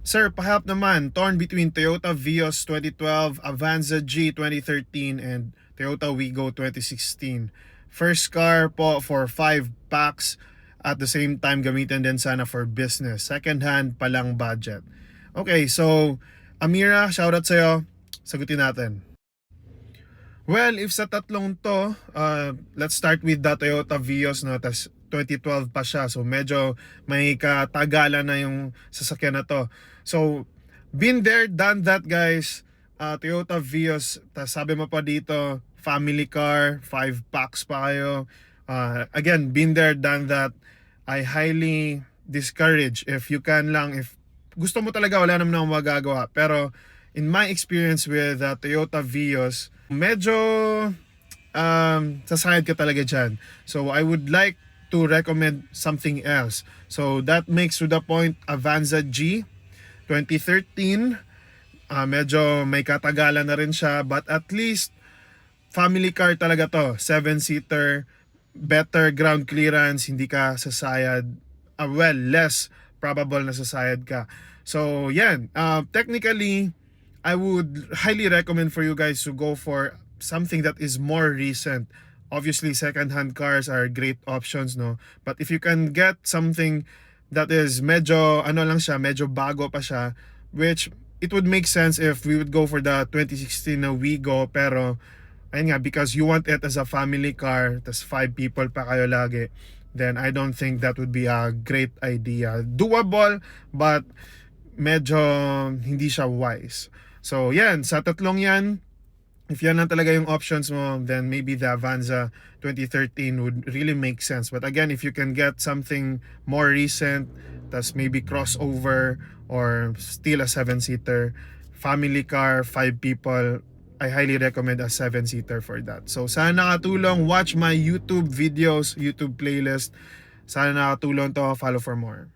Sir, pahelp naman. Torn between Toyota Vios 2012, Avanza G 2013, and Toyota Wigo 2016. First car po for 5 packs. At the same time, gamitin din sana for business. Second hand, palang budget. Okay, so Amira, shoutout sa'yo. Sagutin natin. Well, if sa tatlong to, let's start with the Toyota Vios, no? Tas 2012 pa siya. So medyo may katagalan na yung sasakyan na to. So, been there, done that, guys. Toyota Vios, tas sabi mo pa dito, family car, 5 packs pa kayo. Again, been there, done that. I highly discourage if you can lang, if gusto mo talaga, wala naman akong magagawa. Pero in my experience with Toyota Vios, medyo sasayad ka talaga dyan. So I would like to recommend something else. So that makes to the point Avanza G 2013. Medyo may katagalan na rin siya, but at least family car talaga to. 7-seater, better ground clearance, hindi ka sasayad. Well, less probable na sasayad ka. So yan, technically I would highly recommend for you guys to go for something that is more recent. Obviously, second-hand cars are great options, no? But if you can get something that is medyo, ano lang siya, medyo bago pa siya, which it would make sense if we would go for the 2016 na Wigo, pero, ayun nga, because you want it as a family car, tas 5 people pa kayo lagi, then I don't think that would be a great idea. Doable, but medyo hindi siya wise. So yan, sa tatlong yan, if yan lang talaga yung options mo, then maybe the Avanza 2013 would really make sense. But again, if you can get something more recent, tas maybe crossover or still a 7-seater, family car, 5 people, I highly recommend a 7-seater for that. So sana nakatulong. Watch my YouTube videos, YouTube playlist. Sana nakatulong to. Follow for more.